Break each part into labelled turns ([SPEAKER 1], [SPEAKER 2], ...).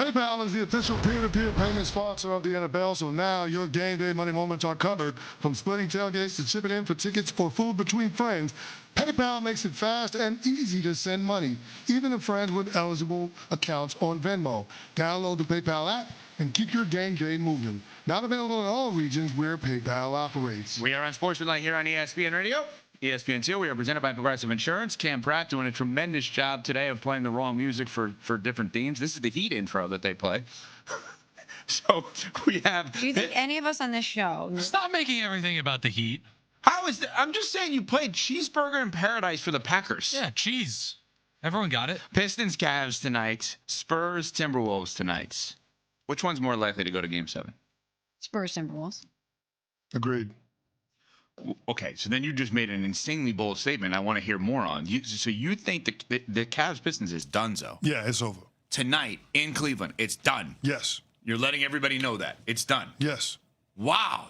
[SPEAKER 1] PayPal is the official peer-to-peer payment sponsor of the NFL, so now your game day money moments are covered. From splitting tailgates to chipping in for tickets or food between friends, PayPal makes it fast and easy to send money, even to friends with eligible accounts on Venmo. Download the PayPal app and keep your game day moving. Not available in all regions where PayPal operates.
[SPEAKER 2] We are on Sports Tonight here on ESPN Radio. ESPN2, we are presented by Progressive Insurance. Cam Pratt doing a tremendous job today of playing the wrong music for different themes. This is the Heat intro that they play. So we have...
[SPEAKER 3] Do you think any of us on this show...
[SPEAKER 4] Stop making everything about the Heat.
[SPEAKER 2] How is that? I'm just saying you played Cheeseburger in Paradise for the Packers.
[SPEAKER 4] Yeah, cheese. Everyone got it.
[SPEAKER 2] Pistons, Cavs tonight. Spurs, Timberwolves tonight. Which one's more likely to go to Game 7?
[SPEAKER 3] Spurs, Timberwolves.
[SPEAKER 1] Agreed.
[SPEAKER 2] Okay, so then you just made an insanely bold statement I want to hear more on. So you think the Cavs Pistons is donezo?
[SPEAKER 1] Yeah, it's over.
[SPEAKER 2] Tonight in Cleveland, it's done.
[SPEAKER 1] Yes.
[SPEAKER 2] You're letting everybody know that. It's done.
[SPEAKER 1] Yes.
[SPEAKER 2] Wow.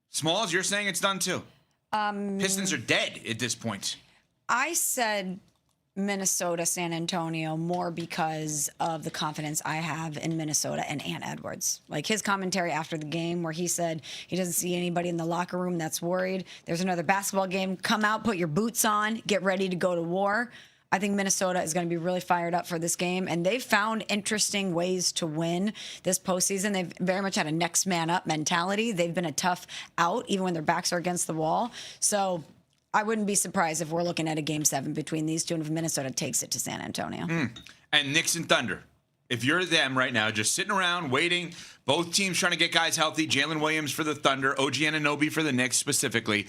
[SPEAKER 2] Smalls, you're saying it's done too? Pistons are dead at this point.
[SPEAKER 3] I said Minnesota, San Antonio more because of the confidence I have in Minnesota and Ant Edwards. Like his commentary after the game where he said he doesn't see anybody in the locker room that's worried. There's another basketball game. Come out, put your boots on, get ready to go to war. I think Minnesota is going to be really fired up for this game, and they've found interesting ways to win this postseason. They've very much had a next man up mentality. They've been a tough out, even when their backs are against the wall. So I wouldn't be surprised if we're looking at a Game 7 between these two, and if Minnesota takes it to San Antonio.
[SPEAKER 2] And Knicks and Thunder. If you're them right now, just sitting around waiting, both teams trying to get guys healthy, Jalen Williams for the Thunder, OG Anunoby for the Knicks specifically,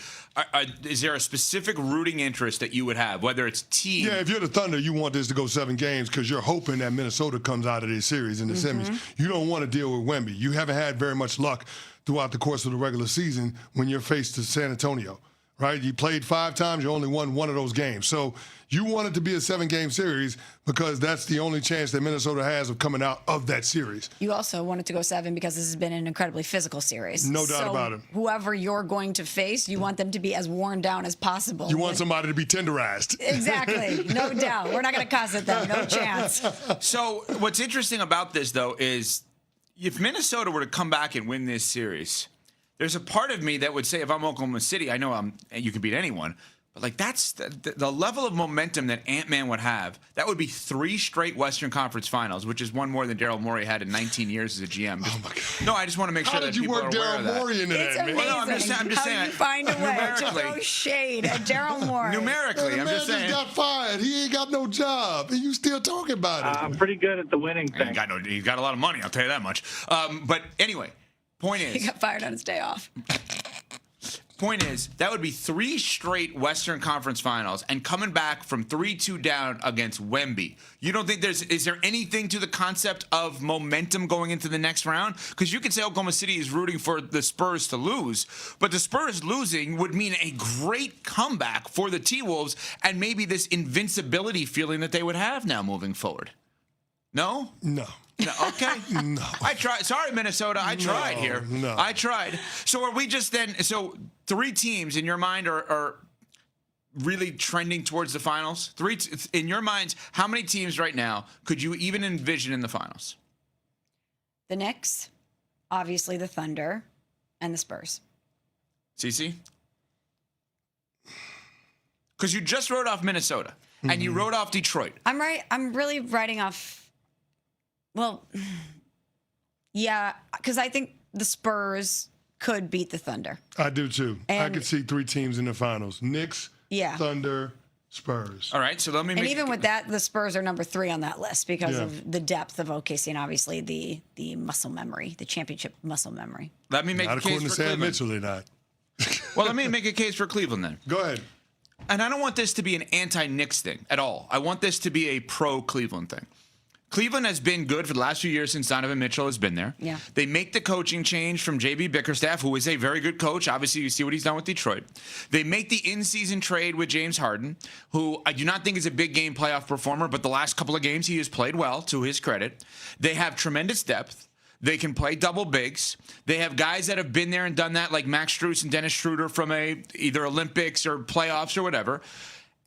[SPEAKER 2] is there a specific rooting interest that you would have, whether it's team?
[SPEAKER 1] Yeah, if you're the Thunder, you want this to go 7 games because you're hoping that Minnesota comes out of this series in the semis. You don't want to deal with Wemby. You haven't had very much luck throughout the course of the regular season when you're faced to San Antonio. Right? You played 5 times, you only won 1 of those games. So you want it to be a 7-game series because that's the only chance that Minnesota has of coming out of that series.
[SPEAKER 3] You also want it to go 7 because this has been an incredibly physical series.
[SPEAKER 1] No doubt about it.
[SPEAKER 3] Whoever you're going to face, you want them to be as worn down as possible.
[SPEAKER 1] You want somebody to be tenderized.
[SPEAKER 3] Exactly. No doubt. We're not going to cuss at them. No chance. So
[SPEAKER 2] what's interesting about this, though, is if Minnesota were to come back and win this series, there's a part of me that would say if I'm Oklahoma City, I know you can beat anyone, but like that's the level of momentum that Ant-Man would have. That would be 3 straight Western Conference Finals, which is one more than Daryl Morey had in 19 years as a GM.
[SPEAKER 1] Oh my God.
[SPEAKER 2] No, I just want to make sure that people are aware of that.
[SPEAKER 1] How did you work Daryl Morey into that, man?
[SPEAKER 3] It's amazing.
[SPEAKER 2] Well, no, I'm just saying.
[SPEAKER 3] How you find a way to throw shade at Daryl Morey.
[SPEAKER 2] Numerically, I'm just saying.
[SPEAKER 1] The man just got fired. He ain't got no job, and you still talking about it.
[SPEAKER 5] I'm pretty good at the winning thing.
[SPEAKER 2] He's got a lot of money, I'll tell you that much. But anyway, point is.
[SPEAKER 3] He got fired on his day off.
[SPEAKER 2] Point is, that would be 3 straight Western Conference Finals and coming back from 3-2 down against Wemby. You don't think is there anything to the concept of momentum going into the next round? Because you could say Oklahoma City is rooting for the Spurs to lose, but the Spurs losing would mean a great comeback for the T-Wolves and maybe this invincibility feeling that they would have now moving forward. No?
[SPEAKER 1] No.
[SPEAKER 2] No, okay.
[SPEAKER 1] No.
[SPEAKER 2] I tried. Sorry, Minnesota. I tried here.
[SPEAKER 1] No.
[SPEAKER 2] I tried. So are we just then? So 3 teams in your mind are really trending towards the finals? 3 in your minds. How many teams right now could you even envision in the finals?
[SPEAKER 3] The Knicks, obviously the Thunder, and the Spurs.
[SPEAKER 2] CC? Because you just wrote off Minnesota and you wrote off Detroit.
[SPEAKER 3] I'm right. I'm really writing off. Well, yeah, because I think the Spurs could beat the Thunder.
[SPEAKER 1] I do too. I
[SPEAKER 3] And-
[SPEAKER 1] could see 3 teams in the finals: Knicks,
[SPEAKER 3] Yeah.
[SPEAKER 1] Thunder, Spurs.
[SPEAKER 2] All right, so let me.
[SPEAKER 3] And even with that, the Spurs are number 3 on that list because
[SPEAKER 1] Yeah.
[SPEAKER 3] of the depth of OKC and obviously the muscle memory, the championship muscle memory.
[SPEAKER 2] Let me make
[SPEAKER 1] Not
[SPEAKER 2] a case
[SPEAKER 1] according to
[SPEAKER 2] for
[SPEAKER 1] Sam
[SPEAKER 2] Cleveland.
[SPEAKER 1] Mitchell, they're not.
[SPEAKER 2] Well, let me make a case for Cleveland then.
[SPEAKER 1] Go ahead.
[SPEAKER 2] And I don't want this to be an anti-Knicks thing at all. I want this to be a pro-Cleveland thing. Cleveland has been good for the last few years since Donovan Mitchell has been there.
[SPEAKER 3] Yeah.
[SPEAKER 2] They make the coaching change from J.B. Bickerstaff, who is a very good coach. Obviously, you see what he's done with Detroit. They make the in-season trade with James Harden, who I do not think is a big game playoff performer, but the last couple of games he has played well, to his credit. They have tremendous depth. They can play double bigs. They have guys that have been there and done that, like Max Strus and Dennis Schroeder from either Olympics or playoffs or whatever.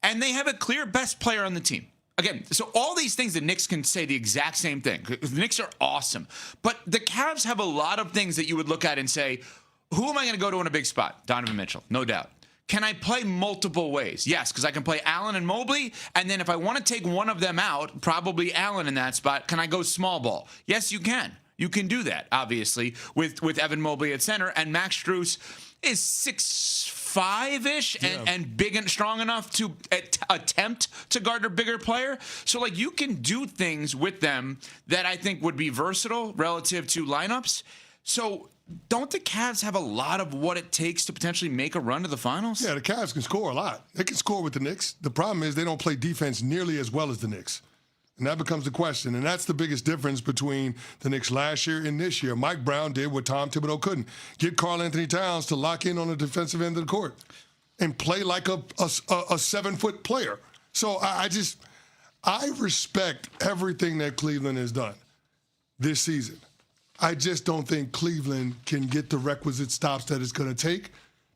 [SPEAKER 2] And they have a clear best player on the team. Again, so all these things, the Knicks can say the exact same thing. The Knicks are awesome. But the Cavs have a lot of things that you would look at and say, who am I going to go to in a big spot? Donovan Mitchell, no doubt. Can I play multiple ways? Yes, because I can play Allen and Mobley. And then if I want to take one of them out, probably Allen in that spot, can I go small ball? Yes, you can. You can do that, obviously, with Evan Mobley at center. And Max Strus is 6'5"-ish and big and strong enough to attempt to guard a bigger player. So, like, you can do things with them that I think would be versatile relative to lineups. So don't the Cavs have a lot of what it takes to potentially make a run to the finals?
[SPEAKER 1] Yeah, the Cavs can score a lot. They can score with the Knicks. The problem is they don't play defense nearly as well as the Knicks. And that becomes the question. And that's the biggest difference between the Knicks last year and this year. Mike Brown did what Tom Thibodeau couldn't. Get Karl Anthony Towns to lock in on the defensive end of the court and play like a 7-foot player. So I respect everything that Cleveland has done this season. I just don't think Cleveland can get the requisite stops that it's going to take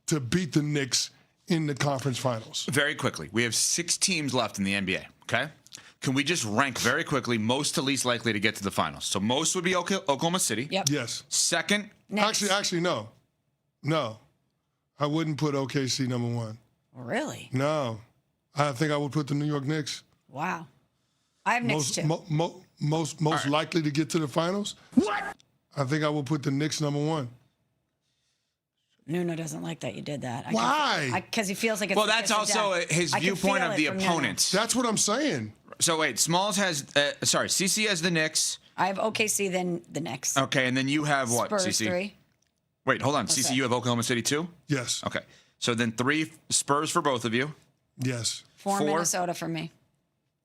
[SPEAKER 1] to beat the Knicks in the conference finals.
[SPEAKER 2] Very quickly, we have 6 teams left in the NBA, okay? Can we just rank very quickly most to least likely to get to the finals? So most would be Oklahoma City.
[SPEAKER 3] Yep.
[SPEAKER 1] Yes.
[SPEAKER 2] Second.
[SPEAKER 3] Next.
[SPEAKER 1] Actually, no. No. I wouldn't put OKC number 1.
[SPEAKER 3] Really?
[SPEAKER 1] No. I think I would put the New York Knicks.
[SPEAKER 3] Wow. I have Knicks too.
[SPEAKER 1] Most likely to get to the finals?
[SPEAKER 2] What?
[SPEAKER 1] I think I would put the Knicks number 1.
[SPEAKER 3] Nuno doesn't like that you did that.
[SPEAKER 1] Why?
[SPEAKER 3] Because he feels like it's
[SPEAKER 2] Well, that's also his viewpoint of the opponents.
[SPEAKER 1] That's what I'm saying.
[SPEAKER 2] So wait, Smalls has, CC has the Knicks.
[SPEAKER 3] I have OKC, then the Knicks.
[SPEAKER 2] Okay, and then you have what,
[SPEAKER 3] Spurs
[SPEAKER 2] CC?
[SPEAKER 3] 3.
[SPEAKER 2] Wait, hold on.
[SPEAKER 3] What's
[SPEAKER 2] CC,
[SPEAKER 3] that?
[SPEAKER 2] you have Oklahoma City too?
[SPEAKER 1] Yes.
[SPEAKER 2] Okay. So then 3 Spurs for both of you.
[SPEAKER 1] Yes.
[SPEAKER 3] 4
[SPEAKER 2] 4.
[SPEAKER 3] Minnesota for me.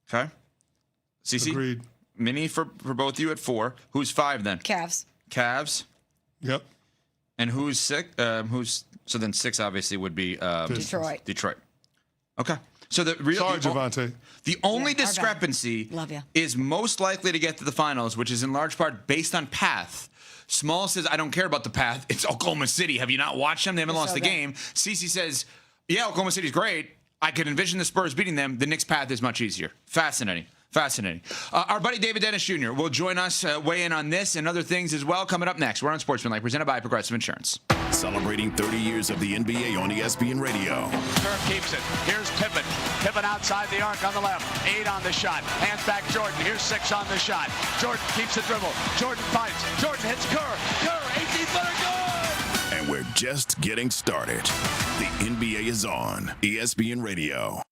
[SPEAKER 2] Okay. CC?
[SPEAKER 1] Agreed.
[SPEAKER 2] Mini for both of you at 4. Who's 5 then?
[SPEAKER 3] Cavs.
[SPEAKER 2] Cavs.
[SPEAKER 1] Yep.
[SPEAKER 2] And who's 6? So then 6 obviously would be
[SPEAKER 3] Detroit.
[SPEAKER 2] Detroit. Okay. So the real
[SPEAKER 1] Sorry, Javante.
[SPEAKER 2] The only
[SPEAKER 3] Yeah, our bad.
[SPEAKER 2] discrepancy
[SPEAKER 3] Love ya.
[SPEAKER 2] is most likely to get to the finals, which is in large part based on path. Small says, I don't care about the path. It's Oklahoma City. Have you not watched them? They haven't
[SPEAKER 3] They're
[SPEAKER 2] lost
[SPEAKER 3] so
[SPEAKER 2] the
[SPEAKER 3] good.
[SPEAKER 2] game. CC says, yeah, Oklahoma City's great. I could envision the Spurs beating them. The Knicks' path is much easier. Fascinating. Fascinating. Our buddy David Dennis Jr. will join us, weigh in on this and other things as well. Coming up next, we're on Sportsmanlike, presented by Progressive Insurance.
[SPEAKER 5] Celebrating 30 years of the NBA on ESPN Radio.
[SPEAKER 6] Kerr keeps it. Here's Pippen. Pippen outside the arc on the left. 8 on the shot. Hands back Jordan. Here's 6 on the shot. Jordan keeps the dribble. Jordan fights. Jordan hits Kerr. Kerr, 18-footer, good!
[SPEAKER 5] And we're just getting started. The NBA is on ESPN Radio.